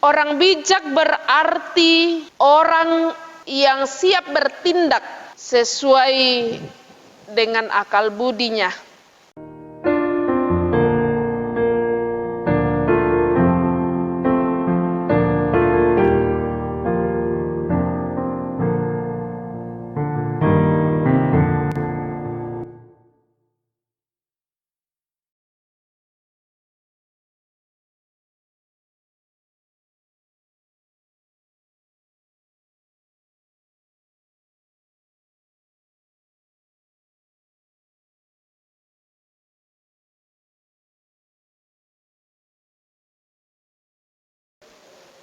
Orang bijak berarti orang yang siap bertindak sesuai dengan akal budinya.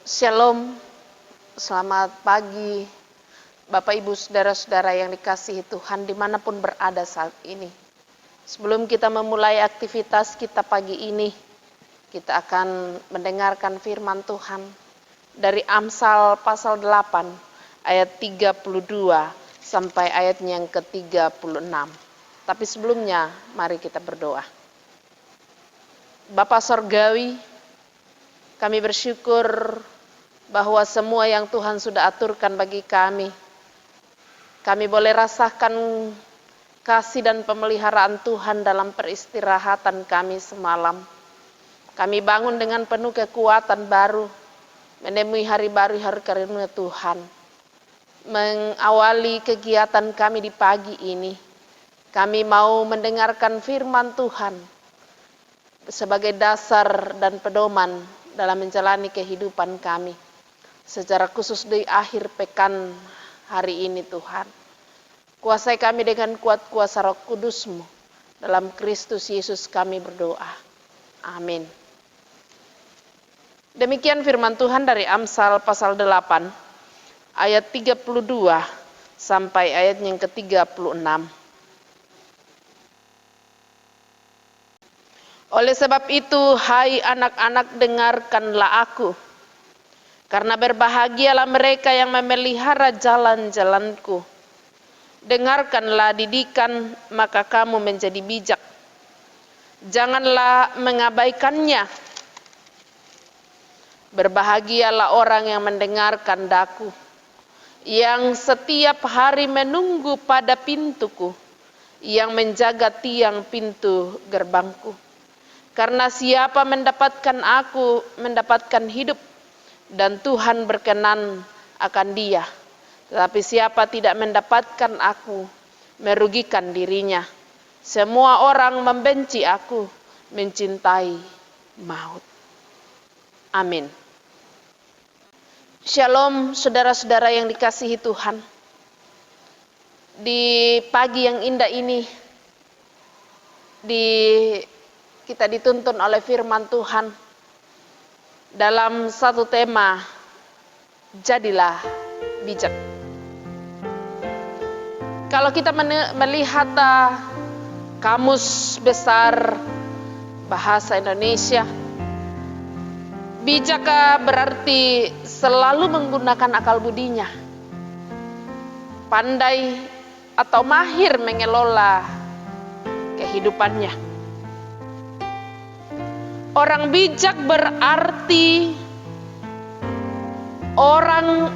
Shalom, selamat pagi Bapak Ibu Saudara-saudara yang dikasihi Tuhan dimanapun berada saat ini. Sebelum kita memulai aktivitas kita pagi ini, kita akan mendengarkan firman Tuhan dari Amsal pasal 8 ayat 32 sampai ayatnya yang ke-36. Tapi sebelumnya mari kita berdoa. Bapa Sorgawi, kami bersyukur bahwa semua yang Tuhan sudah aturkan bagi kami boleh rasakan kasih dan pemeliharaan Tuhan dalam peristirahatan kami semalam. Kami bangun dengan penuh kekuatan baru, menemui hari baru, hari karunia Tuhan. Mengawali kegiatan kami di pagi ini, kami mau mendengarkan firman Tuhan sebagai dasar dan pedoman dalam menjalani kehidupan kami. Secara khusus di akhir pekan hari ini Tuhan. Kuasai kami dengan kuat kuasa Roh Kudus-Mu. Dalam Kristus Yesus kami berdoa. Amin. Demikian firman Tuhan dari Amsal pasal 8 ayat 32 sampai ayat yang ke-36. Oleh sebab itu, hai anak-anak, dengarkanlah aku. Karena berbahagialah mereka yang memelihara jalan-jalanku. Dengarkanlah didikan, maka kamu menjadi bijak. Janganlah mengabaikannya. Berbahagialah orang yang mendengarkan daku, yang setiap hari menunggu pada pintuku, yang menjaga tiang pintu gerbangku. Karena siapa mendapatkan aku, mendapatkan hidup, dan Tuhan berkenan akan dia. Tetapi siapa tidak mendapatkan aku, merugikan dirinya. Semua orang membenci aku, mencintai maut. Amin. Shalom saudara-saudara yang dikasihi Tuhan. Di pagi yang indah ini, kita dituntun oleh firman Tuhan dalam satu tema, jadilah bijak. Kalau kita melihat kamus besar bahasa Indonesia, bijak berarti selalu menggunakan akal budinya, pandai atau mahir mengelola kehidupannya. Orang bijak berarti orang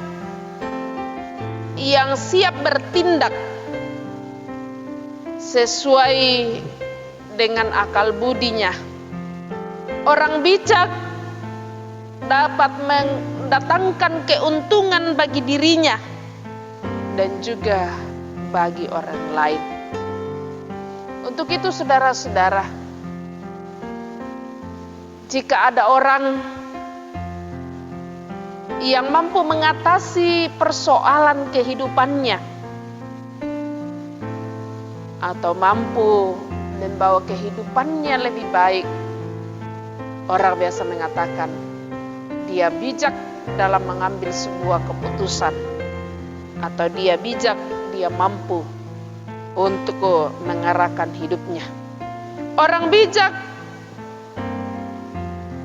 yang siap bertindak sesuai dengan akal budinya. Orang bijak dapat mendatangkan keuntungan bagi dirinya dan juga bagi orang lain. Untuk itu saudara-saudara, jika ada orang yang mampu mengatasi persoalan kehidupannya atau mampu membawa kehidupannya lebih baik, orang biasa mengatakan dia bijak dalam mengambil sebuah keputusan, atau dia bijak, dia mampu untuk mengarahkan hidupnya. Orang bijak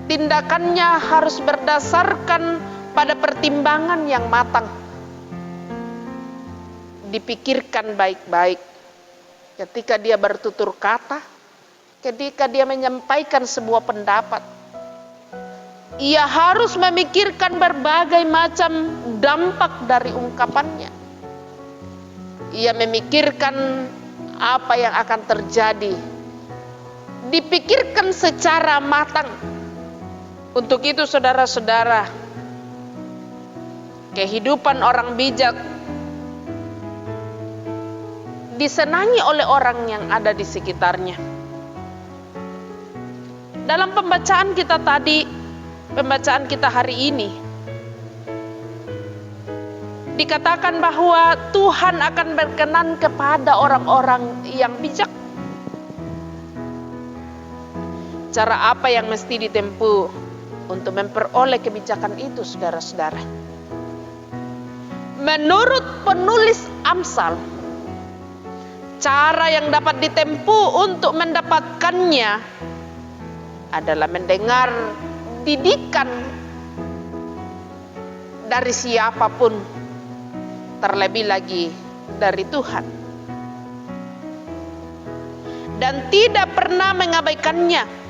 tindakannya harus berdasarkan pada pertimbangan yang matang. Dipikirkan baik-baik ketika dia bertutur kata, ketika dia menyampaikan sebuah pendapat. Ia harus memikirkan berbagai macam dampak dari ungkapannya. Ia memikirkan apa yang akan terjadi. Dipikirkan secara matang. Untuk itu saudara-saudara, kehidupan orang bijak disenangi oleh orang yang ada di sekitarnya. Dalam pembacaan kita tadi, pembacaan kita hari ini, dikatakan bahwa Tuhan akan berkenan kepada orang-orang yang bijak. Cara apa yang mesti ditempuh untuk memperoleh kebijakan itu, saudara-saudara? Menurut penulis Amsal, cara yang dapat ditempuh untuk mendapatkannya adalah mendengar didikan dari siapapun, terlebih lagi dari Tuhan, dan tidak pernah mengabaikannya.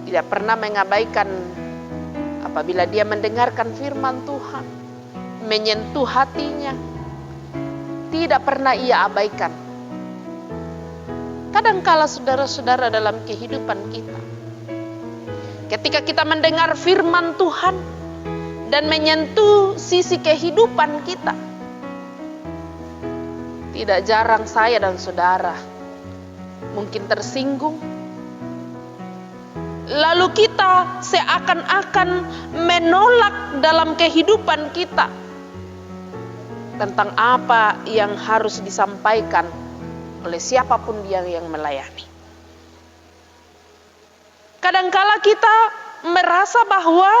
Tidak pernah mengabaikan apabila dia mendengarkan firman Tuhan, menyentuh hatinya. Tidak pernah ia abaikan. Kadangkala saudara-saudara dalam kehidupan kita, ketika kita mendengar firman Tuhan dan menyentuh sisi kehidupan kita, tidak jarang saya dan saudara mungkin tersinggung. Lalu kita seakan-akan menolak dalam kehidupan kita tentang apa yang harus disampaikan oleh siapapun dia yang melayani. Kadangkala kita merasa bahwa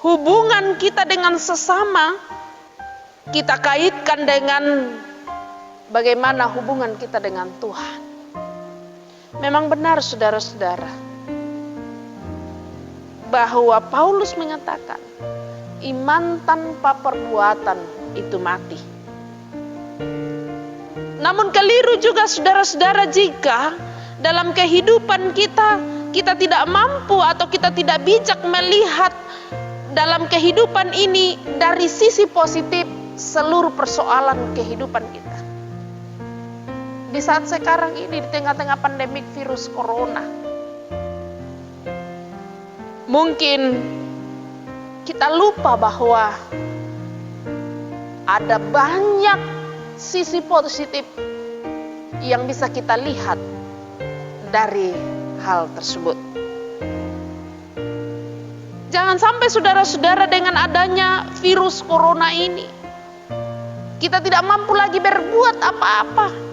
hubungan kita dengan sesama kita kaitkan dengan bagaimana hubungan kita dengan Tuhan. Memang benar saudara-saudara, bahwa Paulus mengatakan iman tanpa perbuatan itu mati. Namun keliru juga saudara-saudara jika dalam kehidupan kita tidak mampu atau kita tidak bijak melihat dalam kehidupan ini dari sisi positif seluruh persoalan kehidupan kita. Di saat sekarang ini, di tengah-tengah pandemik virus corona, mungkin kita lupa bahwa ada banyak sisi positif yang bisa kita lihat dari hal tersebut. Jangan sampai saudara-saudara dengan adanya virus corona ini, kita tidak mampu lagi berbuat apa-apa.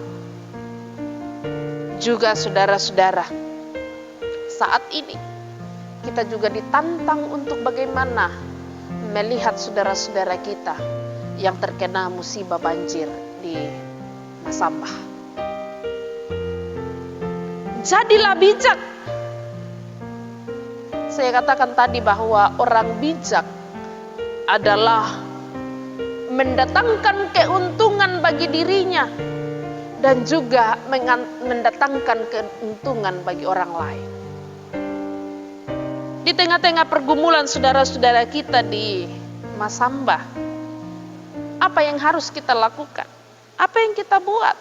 Juga saudara-saudara, saat ini kita juga ditantang untuk bagaimana melihat saudara-saudara kita yang terkena musibah banjir di Masambah. Jadilah bijak. Saya katakan tadi bahwa orang bijak adalah mendatangkan keuntungan bagi dirinya dan juga mendatangkan keuntungan bagi orang lain. Di tengah-tengah pergumulan saudara-saudara kita di Masambah, apa yang harus kita lakukan? Apa yang kita buat?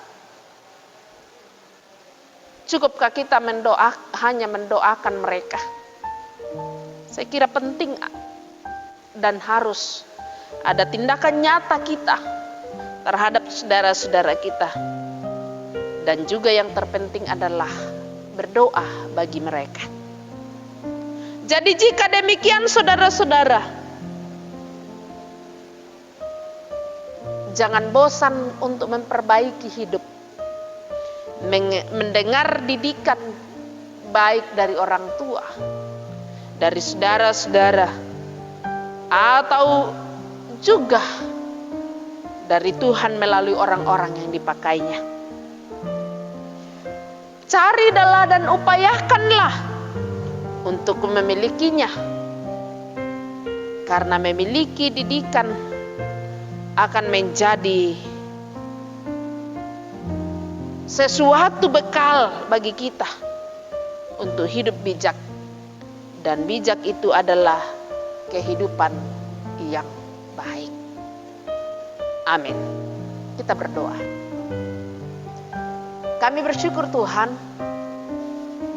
Cukupkah kita hanya mendoakan mereka? Saya kira penting dan harus ada tindakan nyata kita terhadap saudara-saudara kita. Dan juga yang terpenting adalah berdoa bagi mereka. Jadi jika demikian saudara-saudara, jangan bosan untuk memperbaiki hidup. Mendengar didikan baik dari orang tua, dari saudara-saudara, atau juga dari Tuhan melalui orang-orang yang dipakainya. Carilah dan upayakanlah untuk memilikinya. Karena memiliki didikan akan menjadi sesuatu bekal bagi kita untuk hidup bijak Dan bijak itu adalah kehidupan yang baik. Amin. Kita berdoa. Kami bersyukur Tuhan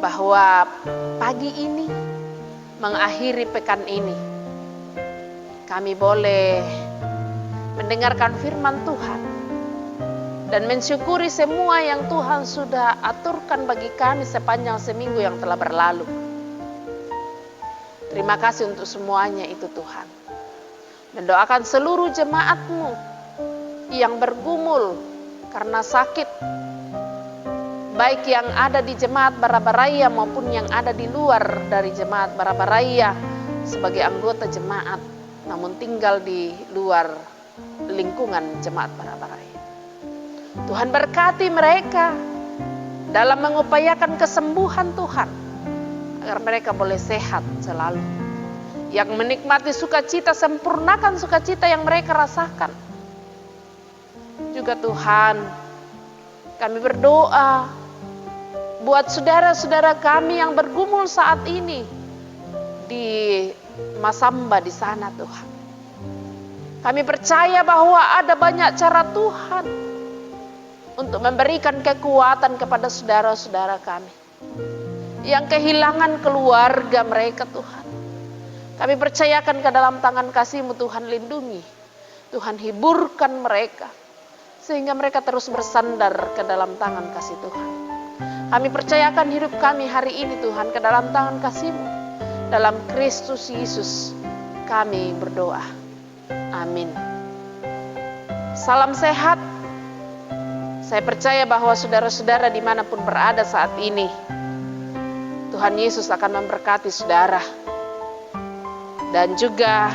bahwa pagi ini mengakhiri pekan ini kami boleh mendengarkan firman Tuhan dan mensyukuri semua yang Tuhan sudah aturkan bagi kami sepanjang seminggu yang telah berlalu. Terima kasih untuk semuanya itu Tuhan. Mendoakan seluruh jemaat-Mu yang bergumul karena sakit, baik yang ada di jemaat Barabaraya maupun yang ada di luar dari jemaat Barabaraya sebagai anggota jemaat, namun tinggal di luar lingkungan jemaat Barabaraya. Tuhan berkati mereka dalam mengupayakan kesembuhan Tuhan, agar mereka boleh sehat selalu. Yang menikmati sukacita, sempurnakan sukacita yang mereka rasakan. Juga Tuhan, kami berdoa buat saudara-saudara kami yang bergumul saat ini di Masamba di sana Tuhan. Kami percaya bahwa ada banyak cara Tuhan untuk memberikan kekuatan kepada saudara-saudara kami yang kehilangan keluarga mereka Tuhan. Kami percayakan ke dalam tangan kasih-Mu Tuhan, lindungi. Tuhan hiburkan mereka sehingga mereka terus bersandar ke dalam tangan kasih Tuhan. Kami percayakan hidup kami hari ini Tuhan ke dalam tangan kasih-Mu. Dalam Kristus Yesus kami berdoa. Amin. Salam sehat. Saya percaya bahwa saudara-saudara dimanapun berada saat ini, Tuhan Yesus akan memberkati saudara. Dan juga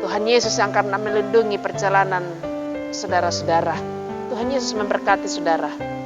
Tuhan Yesus yang akan melindungi perjalanan saudara-saudara. Tuhan Yesus memberkati saudara.